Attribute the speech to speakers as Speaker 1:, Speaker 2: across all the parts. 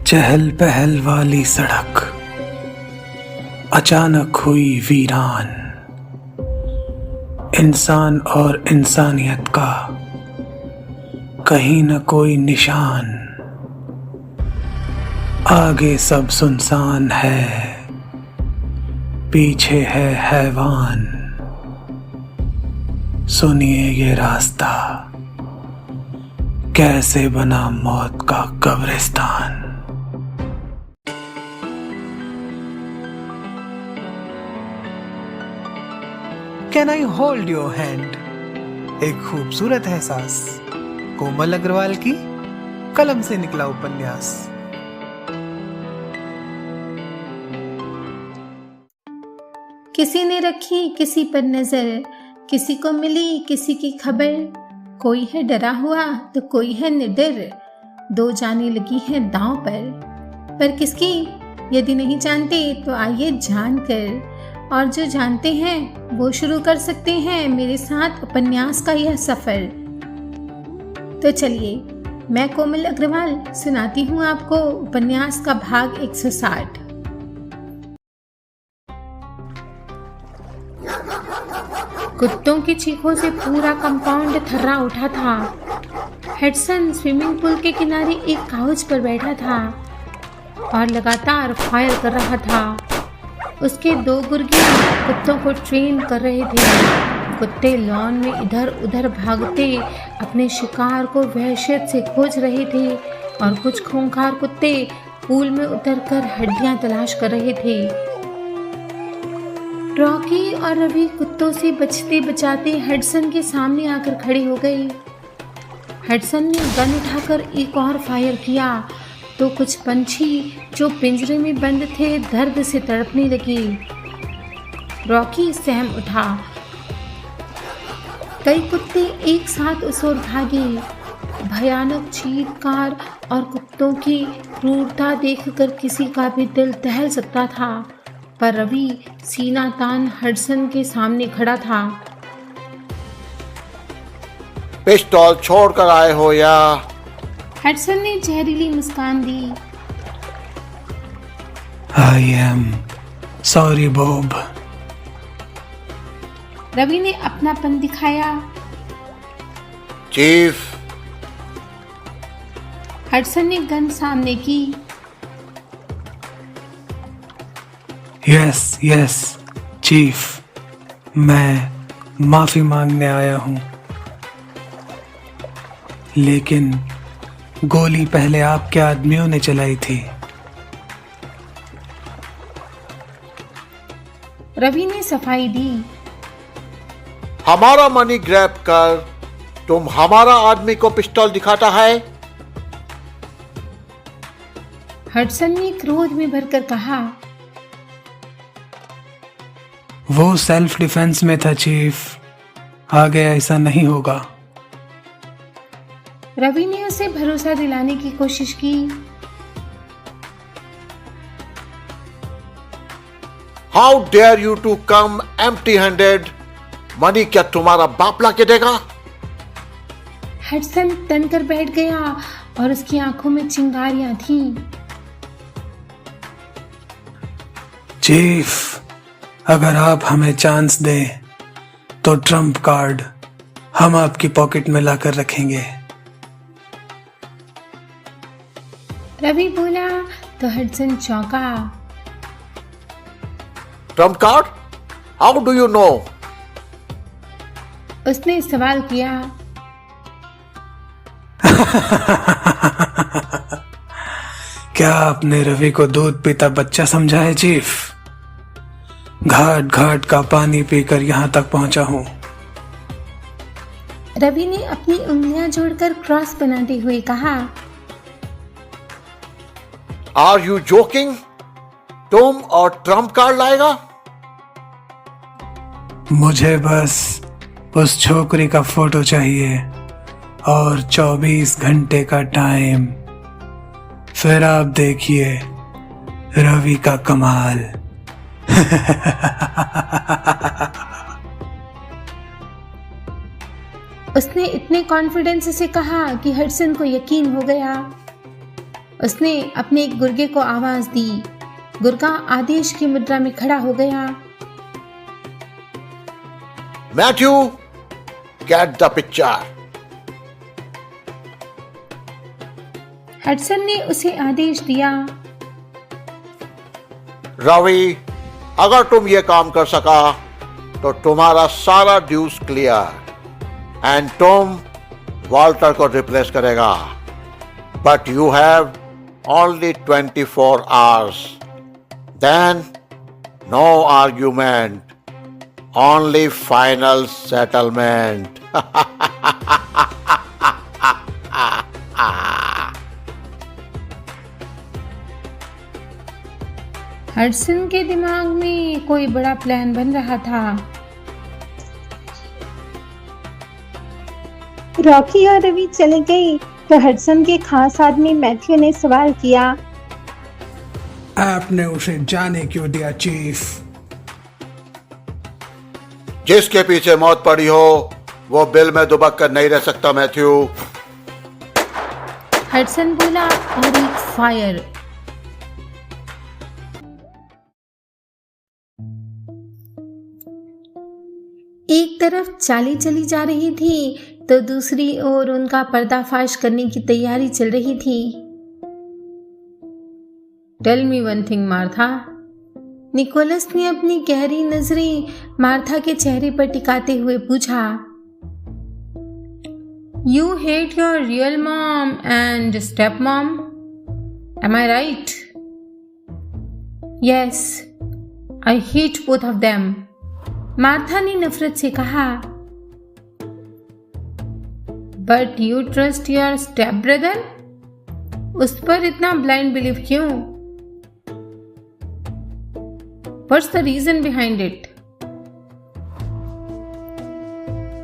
Speaker 1: चहल पहल वाली सड़क अचानक हुई वीरान। इंसान और इंसानियत का कहीं न कोई निशान। आगे सब सुनसान है, पीछे है हैवान। सुनिए ये रास्ता कैसे बना मौत का कब्रिस्तान।
Speaker 2: Can I hold your hand? एक खूबसूरत एहसास, कोमल अग्रवाल की कलम से निकला उपन्यास।
Speaker 3: किसी ने रखी किसी पर नजर, किसी को मिली किसी की खबर। कोई है डरा हुआ तो कोई है निडर, दो जाने लगी हैं दांव पर किसकी यदि नहीं जानते तो आइए जानकर, और जो जानते हैं वो शुरू कर सकते हैं मेरे साथ उपन्यास का यह सफर। तो चलिए, मैं कोमल अग्रवाल सुनाती हूँ आपको उपन्यास का भाग 160। कुत्तों की चीखों से पूरा कंपाउंड थर्रा उठा था। हडसन स्विमिंग पूल के किनारे एक काउच पर बैठा था और लगातार फायर कर रहा था। उसके दो गुर्गे कुत्तों को ट्रेन कर रहे थे। कुत्ते लॉन में इधर उधर भागते अपने शिकार को वहशत से खोज रहे थे और कुछ खूंखार कुत्ते पूल में उतरकर हड्डियां तलाश कर रहे थे। रॉकी और रवि कुत्तों से बचते बचाते हडसन के सामने आकर खड़े हो गए। हडसन ने गन उठाकर एक और फायर किया तो कुछ पंछी जो पिंजरे में बंद थे दर्द से तड़पने लगे। रॉकी सहम उठा। कई कुत्ते एक साथ उस ओर भागे। भयानक चीत्कार और कुत्तों की क्रूरता देखकर किसी का भी दिल दहल सकता था, पर रवि सीना तान हडसन के सामने खड़ा था।
Speaker 4: पिस्तौल छोड़कर आए हो या?
Speaker 3: हडसन ने जहरीली मुस्कान दी।
Speaker 1: I am sorry Bob.
Speaker 3: Ravi ने अपनापन दिखाया।
Speaker 4: चीफ।
Speaker 3: हडसन ने गन सामने की।
Speaker 1: यस यस चीफ, मैं माफी मांगने आया हूं, लेकिन गोली पहले आपके आदमियों ने चलाई थी।
Speaker 3: रवि ने सफाई दी।
Speaker 4: हमारा मनी ग्रैब कर तुम हमारा आदमी को पिस्तौल दिखाता है?
Speaker 3: हडसन ने क्रोध में भरकर कहा।
Speaker 1: वो सेल्फ डिफेंस में था चीफ, आगे ऐसा नहीं होगा।
Speaker 3: रवि ने उसे भरोसा दिलाने की कोशिश की।
Speaker 4: How dare you to come empty handed? Money क्या तुम्हारा बाप ला के देगा?
Speaker 3: हडसन तनकर बैठ गया और उसकी आंखों में चिंगारियां थीं।
Speaker 1: चीफ, अगर आप हमें चांस दें तो ट्रम्प कार्ड हम आपकी पॉकेट में लाकर रखेंगे।
Speaker 3: रवि बोला तो हडसन चौंका।
Speaker 4: Trump card? How do you know?
Speaker 3: उसने सवाल किया।
Speaker 1: क्या आपने रवि को दूध पीता बच्चा समझा है चीफ? घाट घाट का पानी पीकर यहां तक पहुंचा हूं।
Speaker 3: रवि ने अपनी उंगलियां जोड़कर क्रॉस बनाते हुए कहा।
Speaker 4: Are you joking? तुम और ट्रम्प कार्ड लाएगा?
Speaker 1: मुझे बस उस छोकरी का फोटो चाहिए और 24 घंटे का टाइम, फिर आप देखिए रवि का कमाल।
Speaker 3: उसने इतने कॉन्फिडेंस से कहा कि हडसन को यकीन हो गया। उसने अपने एक गुर्गे को आवाज दी। गुर्गा आदेश की मुद्रा में खड़ा हो गया।
Speaker 4: Matthew, get the picture.
Speaker 3: Hudson ने उसे आदेश दिया।
Speaker 4: रवि, अगर तुम ये काम कर सका तो तुम्हारा सारा ड्यूज क्लियर एंड तुम वॉल्टर को रिप्लेस करेगा। But you have only 24 hours. Then no argument, only final settlement.
Speaker 3: Hudson के दिमाग में कोई बड़ा प्लान बन रहा था।
Speaker 5: रॉकी और रवि चले गए तो हडसन के खास आदमी मैथ्यू ने सवाल किया,
Speaker 1: आपने उसे जाने क्यों दिया चीफ?
Speaker 4: जिसके पीछे मौत पड़ी हो वो बिल में दुबक कर नहीं रह सकता मैथ्यू।
Speaker 3: हडसन बोला और एक फायर। एक तरफ चाली चली जा रही थी तो दूसरी ओर उनका पर्दाफाश करने की तैयारी चल रही थी। Tell me one thing Martha. Nicholas ने अपनी गहरी नजरें मार्था के चेहरे पर टिकाते हुए पूछा। You hate your real mom and step mom, am I right? Yes, I hate both of them. Martha ने नफरत से कहा। But you trust your step brother? उस पर इतना ब्लाइंड बिलीव क्यों? What's the reason behind it?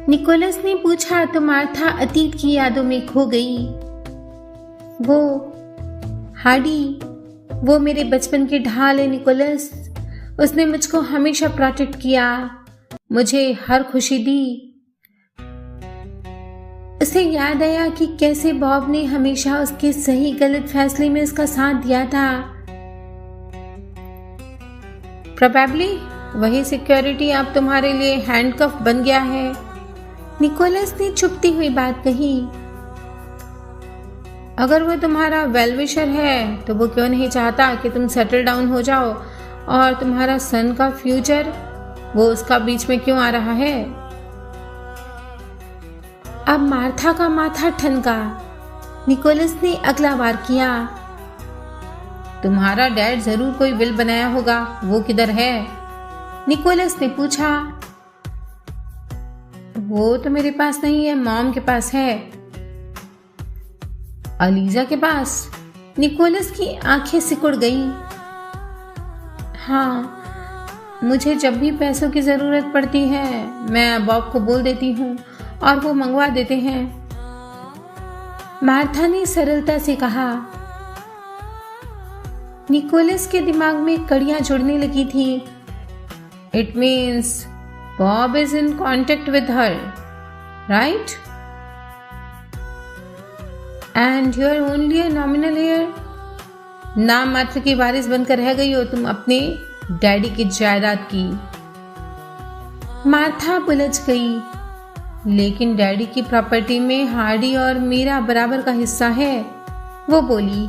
Speaker 3: Nicholas ने पूछा तो मार्था अतीत की यादों में खो गई। वो हार्डी, वो मेरे बचपन के ढाल है निकोलस। उसने मुझको हमेशा प्रोटेक्ट किया, मुझे हर खुशी दी। उसे याद आया कि कैसे बॉब ने हमेशा उसके सही गलत फैसले में उसका साथ दिया था। प्रोबेबली वही सिक्योरिटी अब तुम्हारे लिए हैंडकफ बन गया है। निकोलस ने चुपती हुई बात कही। अगर वो तुम्हारा वेल विशर है तो वो क्यों नहीं चाहता कि तुम सेटल डाउन हो जाओ, और तुम्हारा सन का फ्यूचर, वो उसका बीच में क्यों आ रहा है? अब मार्था का माथा ठनका। निकोलस ने अगला वार किया। तुम्हारा डैड जरूर कोई विल बनाया होगा, वो किधर है? निकोलस ने पूछा। वो तो मेरे पास नहीं है, मॉम के पास है। अलीजा के पास? निकोलस की आंखें सिकुड़ गईं। हाँ, मुझे जब भी पैसों की जरूरत पड़ती है मैं बॉब को बोल देती हूँ और वो मंगवा देते हैं। मार्था ने सरलता से कहा। निकोलस के दिमाग में कड़ियां जुड़ने लगी थी। It means Bob is in contact with her, right? And you are only a nominal heir. नाम मात्र की वारिस बनकर रह गई हो तुम अपने डैडी की जायदाद की। मार्था उलझ गई। लेकिन डैडी की प्रॉपर्टी में हार्डी और मीरा बराबर का हिस्सा है। वो बोली,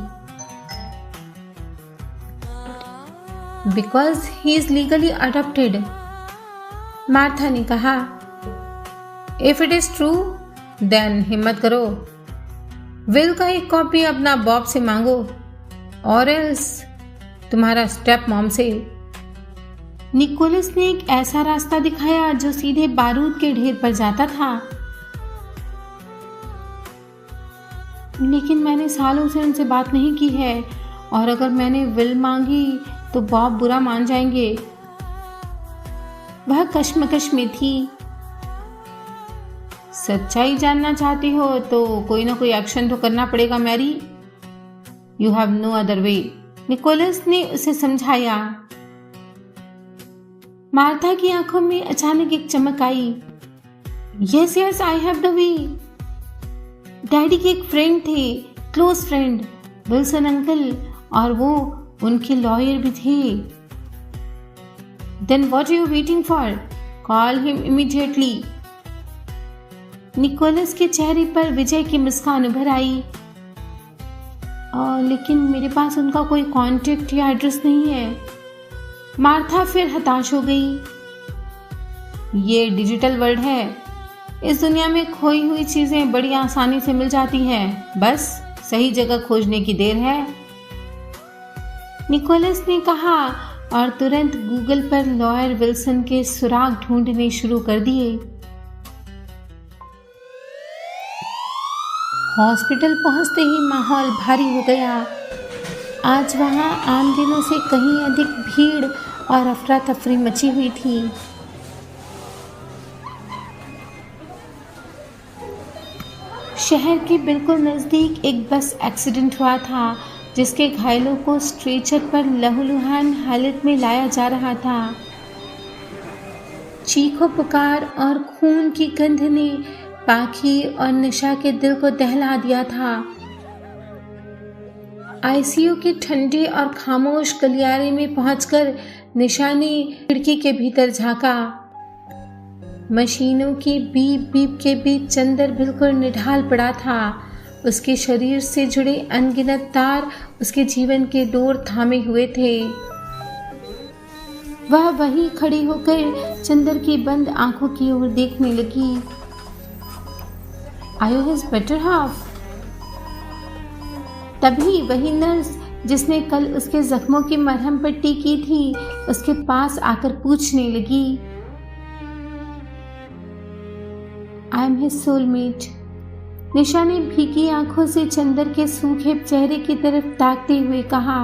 Speaker 3: because he is legally adopted. Martha ने कहा, if it is true then हिम्मत करो, विल का एक कॉपी अपना बॉब से मांगो और एल्स तुम्हारा स्टेप मॉम से। निकोलस ने एक ऐसा रास्ता दिखाया जो सीधे बारूद के ढेर पर जाता था। लेकिन मैंने सालों से उनसे बात नहीं की है, और अगर मैंने विल मांगी तो बॉब बुरा मान जाएंगे। वह कश्मकश में थी। सच्चाई जानना चाहती हो तो कोई ना कोई एक्शन तो करना पड़ेगा Mary. You have no other way, Nicholas ने उसे समझाया। मार्था की आंखों में अचानक एक चमक आई। Yes yes, I have the way. Daddy के एक फ्रेंड थे, क्लोज फ्रेंड, विल्सन अंकल, और वो उनके लॉयर भी थे। Then what are you waiting for? Call him immediately. Nicholas के चेहरे पर विजय की मुस्कान उभर आई। लेकिन मेरे पास उनका कोई कांटेक्ट या एड्रेस नहीं है। मार्था फिर हताश हो गई। ये डिजिटल वर्ल्ड है, इस दुनिया में खोई हुई चीजें बड़ी आसानी से मिल जाती हैं, बस सही जगह खोजने की देर है, निकोलस ने कहा और तुरंत गूगल पर लॉयर विल्सन के सुराग ढूंढने शुरू कर दिए। हॉस्पिटल पहुंचते ही माहौल भारी हो गया। आज वहां आम दिनों से कहीं अधिक भीड़ और अफरा तफरी मची हुई थी। शहर के बिल्कुल नज़दीक एक बस एक्सीडेंट हुआ था, जिसके घायलों को स्ट्रेचर पर लहूलुहान हालत में लाया जा रहा था। चीखों पुकार और खून की गंध ने पाखी और निशा के दिल को दहला दिया था। आईसीयू के ठंडे और खामोश गलियारे में पहुंचकर निशा ने खिड़की के भीतर झांका। मशीनों की बीप बीप के बीच चंदर बिल्कुल निढाल पड़ा था। उसके शरीर से जुड़े अनगिनत तार उसके जीवन के डोर थामे हुए थे। वह वहीं खड़ी होकर चंदर की बंद आंखों की ओर देखने लगी। आयो हिज बेटर हाफ। तभी वही नर्स जिसने कल उसके जख्मों की मरहम पट्टी की थी, उसके पास आकर पूछने लगी, आई एम हिज सोलमेट। निशा ने भीगी आंखों से चंदर के सूखे चेहरे की तरफ ताकते हुए कहा।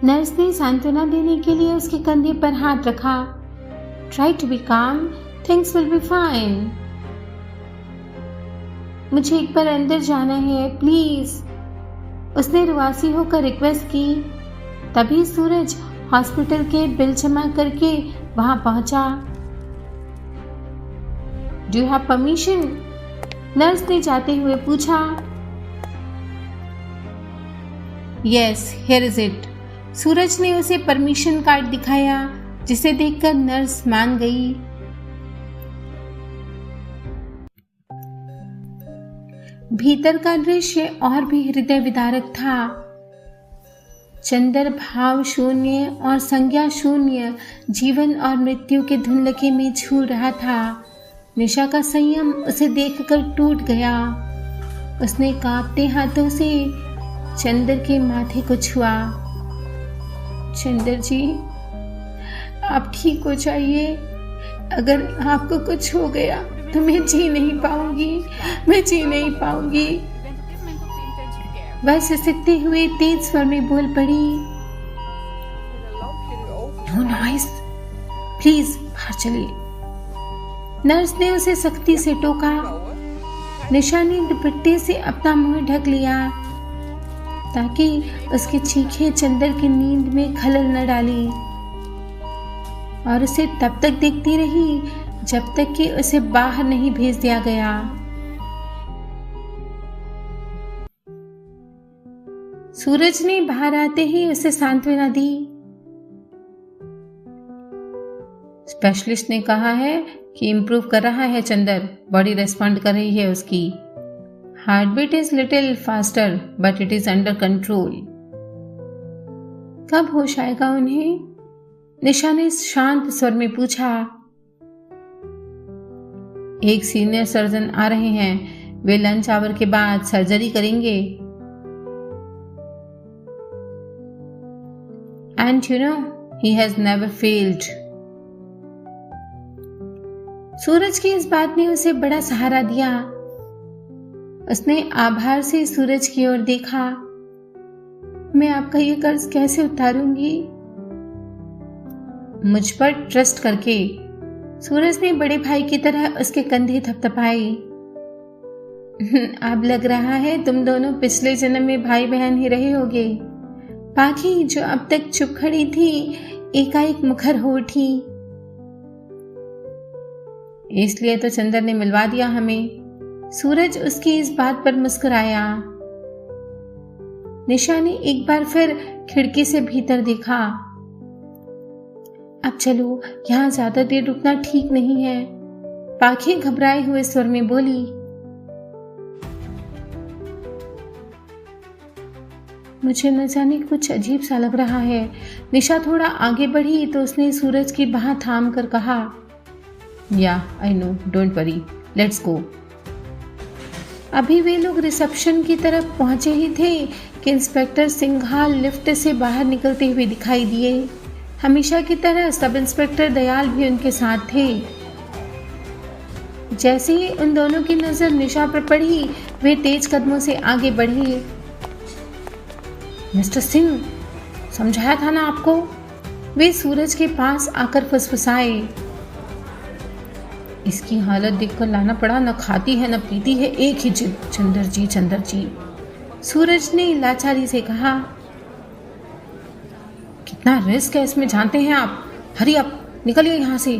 Speaker 3: नर्स ने सांत्वना देने के लिए उसके कंधे पर हाथ रखा। ट्राई टू बी काम, थिंग्स विल बी फाइन। मुझे एक बार अंदर जाना है प्लीज, उसने रुआसी होकर रिक्वेस्ट की। तभी सूरज हॉस्पिटल के बिल जमा करके वहां पहुंचा। Do you have permission? Nurse ने जाते हुए पूछा। Yes, here is it. Suraj ने उसे परमिशन कार्ड दिखाया, जिसे देखकर नर्स मान गई। भीतर का दृश्य और भी हृदय विदारक था। चंदर भाव शून्य और संज्ञा शून्य जीवन और मृत्यु के धुंधलके में झूल रहा था। निशा का संयम उसे देखकर टूट गया। उसने कांपते हाथों से चंदर के माथे को छुआ। चंदर जी, आप ठीक हो जाइए। अगर आपको कुछ हो गया तो मैं जी नहीं पाऊंगी। वह सिसकते हुए तेज स्वर में बोल पड़ी, नो नॉइस, प्लीज बाहर चलिए। नर्स ने उसे सख्ती से टोका। निशा ने दुपट्टे से अपना मुंह ढक लिया ताकि उसकी चीखें चंदर की नींद में खलल न डाली, और उसे तब तक देखती रही जब तक कि उसे बाहर नहीं भेज दिया गया। सूरज ने बाहर आते ही उसे सांत्वना दी। स्पेशलिस्ट ने कहा है कि इम्प्रूव कर रहा है चंदर, बॉडी रेस्पॉन्ड कर रही है उसकी। Heartbeat is little faster but it is under control. कब होश आएगा उन्हें? निशा ने शांत स्वर में पूछा। एक सीनियर सर्जन आ रहे हैं, वे लंच आवर के बाद सर्जरी करेंगे। And you know, he has never failed. Suraj की इस बात ने उसे बड़ा सहारा दिया। उसने आभार से सूरज की ओर देखा। मैं आपका ये कर्ज कैसे उतारूंगी? मुझ पर ट्रस्ट करके। सूरज ने बड़े भाई की तरह उसके कंधे थपथपाए। अब लग रहा है तुम दोनों पिछले जन्म में भाई बहन ही रहे होगे। पाखी, जो अब तक चुप खड़ी थी, एकाएक मुखर हो उठी। इसलिए तो चंदर ने मिलवा दिया हमें। सूरज उसकी इस बात पर मुस्कुराया। निशा ने एक बार फिर खिड़की से भीतर देखा। अब चलो, यहाँ ज्यादा देर रुकना ठीक नहीं है, पाखी घबराए हुए स्वर में बोली। मुझे न जाने कुछ अजीब सा लग रहा है। निशा थोड़ा आगे बढ़ी तो उसने सूरज की बाह थाम कर कहा, या I know, don't worry, let's go. अभी वे लोग रिसेप्शन की तरफ पहुंचे ही थे कि इंस्पेक्टर सिंघाल लिफ्ट से बाहर निकलते हुए दिखाई दिए। हमेशा की तरह सब इंस्पेक्टर दयाल भी उनके साथ थे। जैसे ही उन दोनों की नजर निशा पर पड़ी, वे तेज कदमों से आगे बढ़े। मिस्टर सिंह, समझाया था ना आपको, वे सूरज के पास आकर फुसफुसाए। इसकी हालत देखकर लाना पड़ा, न खाती है न पीती है, एक ही जिद, चंदर जी चंदर जी। सूरज ने लाचारी से कहा, कितना रिस्क है इसमें जानते हैं आप, हरी अप, निकलिए यहाँ से,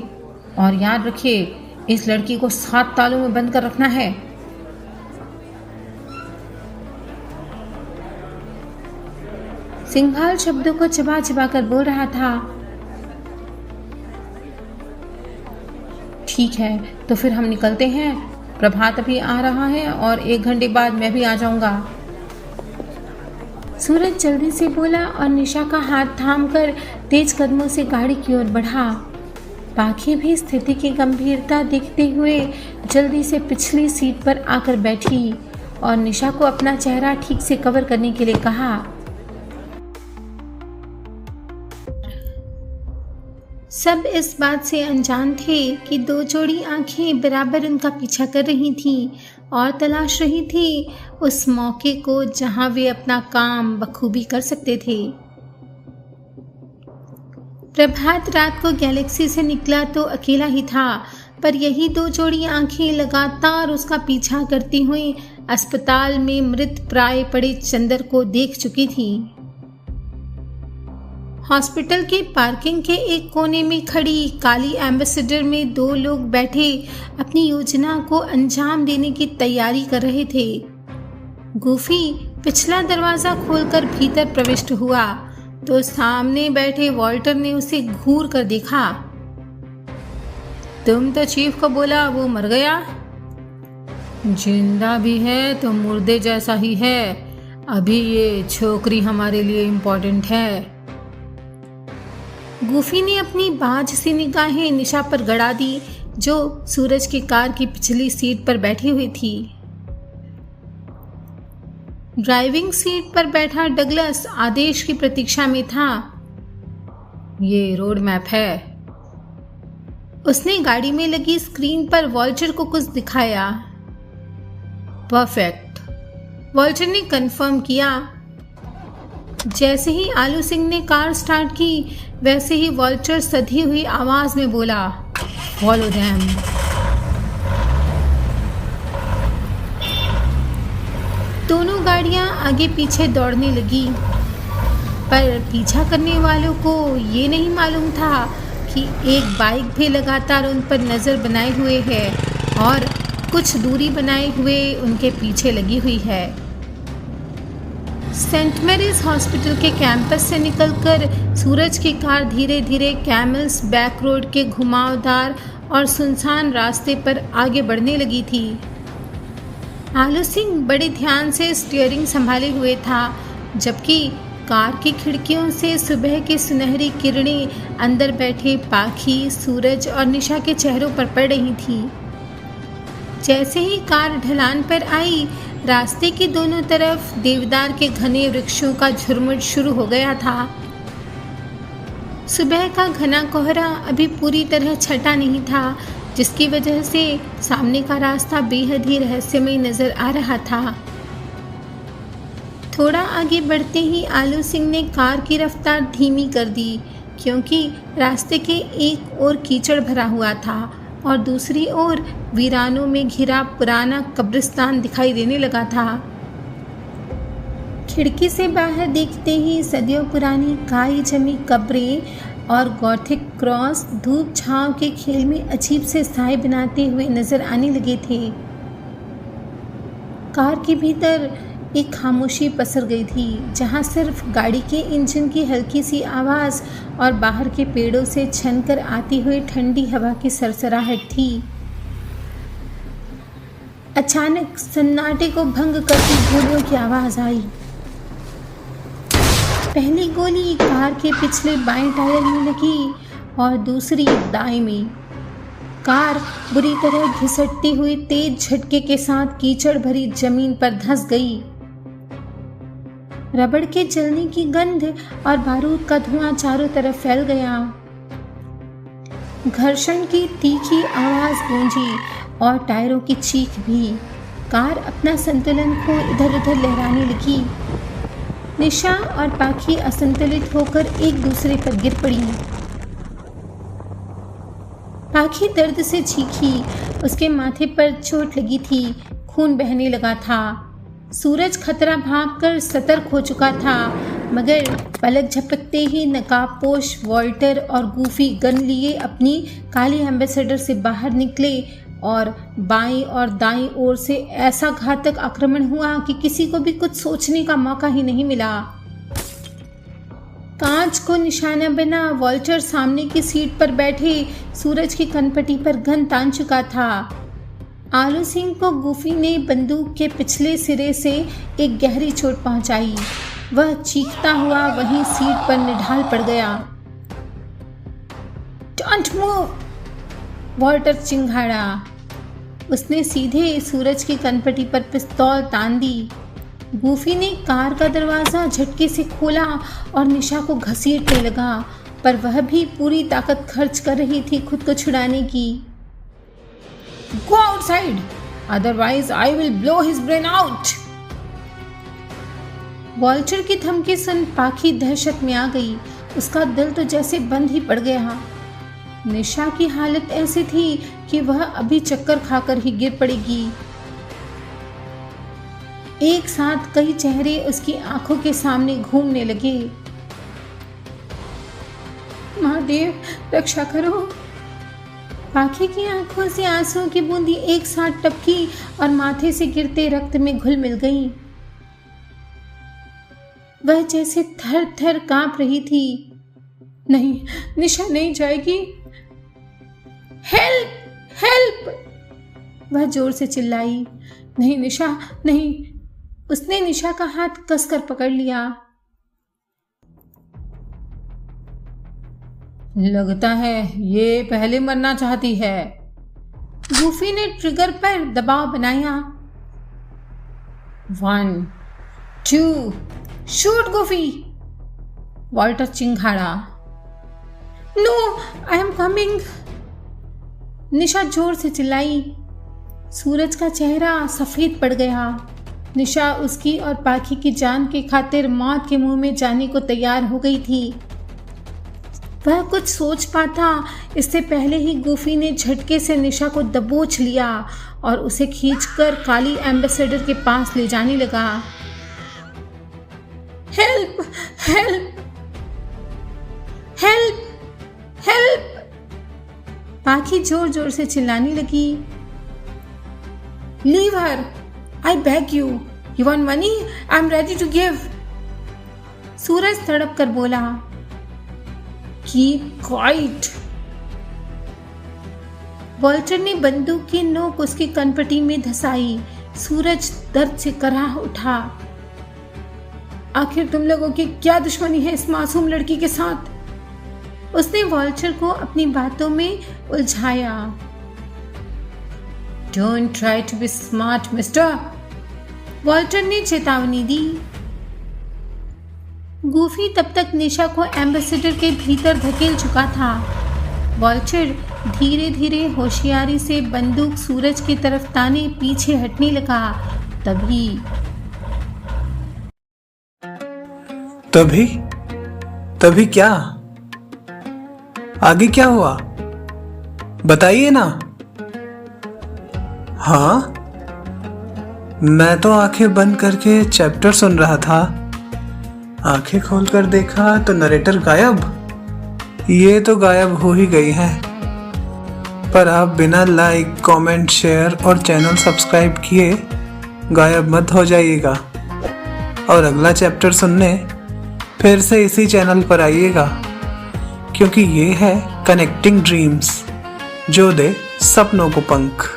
Speaker 3: और याद रखिए इस लड़की को 7 तालों में बंद कर रखना है। सिंघाल शब्दों को चबा चबा कर बोल रहा था। ठीक है, तो फिर हम निकलते हैं, प्रभात अभी आ रहा है और 1 घंटे बाद मैं भी आ जाऊंगा। सूरज जल्दी से बोला और निशा का हाथ थामकर तेज कदमों से गाड़ी की ओर बढ़ा। पाखी भी स्थिति की गंभीरता देखते हुए जल्दी से पिछली सीट पर आकर बैठी और निशा को अपना चेहरा ठीक से कवर करने के लिए कहा। सब इस बात से अनजान थे कि 2 जोड़ी आंखें बराबर उनका पीछा कर रही थीं और तलाश रही थी उस मौके को जहां वे अपना काम बखूबी कर सकते थे। प्रभात रात को गैलेक्सी से निकला तो अकेला ही था, पर यही 2 जोड़ी आंखें लगातार उसका पीछा करती हुई अस्पताल में मृत प्राय पड़े चंदर को देख चुकी थी। हॉस्पिटल के पार्किंग के एक कोने में खड़ी काली एम्बेसडर में 2 लोग बैठे अपनी योजना को अंजाम देने की तैयारी कर रहे थे। गूफी पिछला दरवाजा खोलकर भीतर प्रविष्ट हुआ तो सामने बैठे वॉल्टर ने उसे घूर कर देखा। तुम तो चीफ को बोला वो मर गया, जिंदा भी है तो मुर्दे जैसा ही है, अभी ये छोकरी हमारे लिए इम्पोर्टेंट है। गूफी ने अपनी बाज सी निगाहें निशा पर गड़ा दी जो सूरज की कार की पिछली सीट पर बैठी हुई थी। ड्राइविंग सीट पर बैठा डगलस आदेश की प्रतीक्षा में था। ये रोड मैप है। उसने गाड़ी में लगी स्क्रीन पर वॉल्टर को कुछ दिखाया। परफेक्ट, वॉल्टर ने कंफर्म किया। जैसे ही आलू सिंह ने कार स्टार्ट की वैसे ही वॉल्टर सधी हुई आवाज में बोला, फॉलो देम। दोनों गाड़ियां आगे पीछे दौड़ने लगी, पर पीछा करने वालों को ये नहीं मालूम था कि एक बाइक भी लगातार उन पर नज़र बनाए हुए है और कुछ दूरी बनाए हुए उनके पीछे लगी हुई है। सेंट मैरीज हॉस्पिटल के कैंपस से निकलकर सूरज की कार धीरे धीरे कैमल्स बैक रोड के घुमावदार और सुनसान रास्ते पर आगे बढ़ने लगी थी। आलू सिंह बड़े ध्यान से स्टीयरिंग संभाले हुए था, जबकि कार की खिड़कियों से सुबह की सुनहरी किरणें अंदर बैठे पाखी, सूरज और निशा के चेहरों पर पड़ रही थी। जैसे ही कार ढलान पर आई, रास्ते की दोनों तरफ देवदार के घने वृक्षों का झुरमुट शुरू हो गया था। सुबह का घना कोहरा अभी पूरी तरह छटा नहीं था, जिसकी वजह से सामने का रास्ता बेहद ही रहस्यमय नजर आ रहा था। थोड़ा आगे बढ़ते ही आलू सिंह ने कार की रफ्तार धीमी कर दी, क्योंकि रास्ते के एक ओर कीचड़ भरा हुआ था और दूसरी ओर वीरानों में घिरा पुराना कब्रिस्तान दिखाई देने लगा था। खिड़की से बाहर देखते ही सदियों पुरानी काई जमी कब्रें और गॉथिक क्रॉस धूप छांव के खेल में अजीब से साए बनाते हुए नजर आने लगे थे। कार के भीतर एक खामोशी पसर गई थी, जहां सिर्फ गाड़ी के इंजन की हल्की सी आवाज़ और बाहर के पेड़ों से छनकर आती हुई ठंडी हवा की सरसराहट थी। अचानक सन्नाटे को भंग करती गोलियों की आवाज़ आई। पहली गोली कार के पिछले बाएं टायर में लगी और दूसरी दाएं में। कार बुरी तरह घिसटती हुई तेज झटके के साथ कीचड़ भरी जमीन पर धंस गई। रबड़ के जलने की गंध और बारूद का धुआं चारों तरफ फैल गया। घर्षण की तीखी आवाज गूंजी और टायरों की चीख भी। कार अपना संतुलन खो इधर उधर लहराने लगी। निशा और पाखी असंतुलित होकर एक दूसरे पर गिर पड़ी। पाखी दर्द से चीखी। उसके माथे पर चोट लगी थी, खून बहने लगा था। सूरज खतरा भांपकर सतर्क हो चुका था, मगर पलक झपकते ही नकाबपोश वॉल्टर और गूफी गन लिए अपनी काली एम्बेसडर से बाहर निकले और बाईं और दाईं ओर से ऐसा घातक आक्रमण हुआ कि किसी को भी कुछ सोचने का मौका ही नहीं मिला। कांच को निशाना बना वॉल्टर सामने की सीट पर बैठे सूरज की कनपटी पर गन तान चुका था। आलू सिंह को गूफी ने बंदूक के पिछले सिरे से एक गहरी चोट पहुंचाई। वह चीखता हुआ वहीं सीट पर निढाल पड़ गया। डोंट मूव, वॉल्टर चिंघाड़ा। उसने सीधे सूरज की कनपटी पर पिस्तौल तान दी। गूफी ने कार का दरवाज़ा झटके से खोला और निशा को घसीटने लगा, पर वह भी पूरी ताकत खर्च कर रही थी खुद को छुड़ाने की। Go outside, otherwise I will blow his brain out. Walter की धमकी सुन पाखी दहशत में आ गई। उसका दिल तो जैसे बंद ही पड़ गया। निशा की हालत ऐसी थी कि वह अभी चक्कर खाकर ही गिर पड़ेगी। एक साथ कई चेहरे उसकी आंखों के सामने घूमने लगे। महादेव, रक्षा करो। पाखी की आंखों से आंसुओं की बूंदी एक साथ टपकी और माथे से गिरते रक्त में घुल मिल गई। वह जैसे थर थर कांप रही थी। नहीं, निशा नहीं जाएगी। Help, help! वह जोर से चिल्लाई। नहीं निशा, नहीं। उसने निशा का हाथ कसकर पकड़ लिया। लगता है ये पहले मरना चाहती है। गूफी ने ट्रिगर पर दबाव बनाया। 1, 2, शूट गूफी! वॉल्टर चिंघाड़ा। No, I am coming! Nisha जोर से चिल्लाई। सूरज का चेहरा सफेद पड़ गया। निशा उसकी और पाखी की जान की खातिर मौत के मुंह में जाने को तैयार हो गई थी। वह कुछ सोच पाता इससे पहले ही गूफी ने झटके से निशा को दबोच लिया और उसे खींचकर काली एम्बेसडर के पास ले जाने लगा। Help, help, help, help! Pakhi जोर जोर से चिल्लाने लगी। Leave her, I beg you. You want money? I am ready to give. Suraj तड़प कर बोला। Keep quiet. वॉल्टर ने बंदूक की नोक उसकी कनपटी में धसाई। सूरज दर्द से कराह उठा। आखिर तुम लोगों की क्या दुश्मनी है इस मासूम लड़की के साथ? उसने वॉल्टर को अपनी बातों में उलझाया। Don't try to be smart mister, Walter ने चेतावनी दी। गूफी तब तक निशा को एम्बेसडर के भीतर धकेल चुका था। वॉल्टर धीरे धीरे होशियारी से बंदूक सूरज की तरफ ताने पीछे हटने लगा।
Speaker 1: तभी क्या? आगे क्या हुआ? बताइए ना। हाँ, मैं तो आंखें बंद करके चैप्टर सुन रहा था। आंखें खोलकर देखा तो नरेटर गायब। ये तो गायब हो ही गई है। पर आप बिना लाइक, कमेंट, शेयर और चैनल सब्सक्राइब किए गायब मत हो जाइएगा और अगला चैप्टर सुनने फिर से इसी चैनल पर आइएगा, क्योंकि ये है कनेक्टिंग ड्रीम्स, जो दे सपनों को पंख।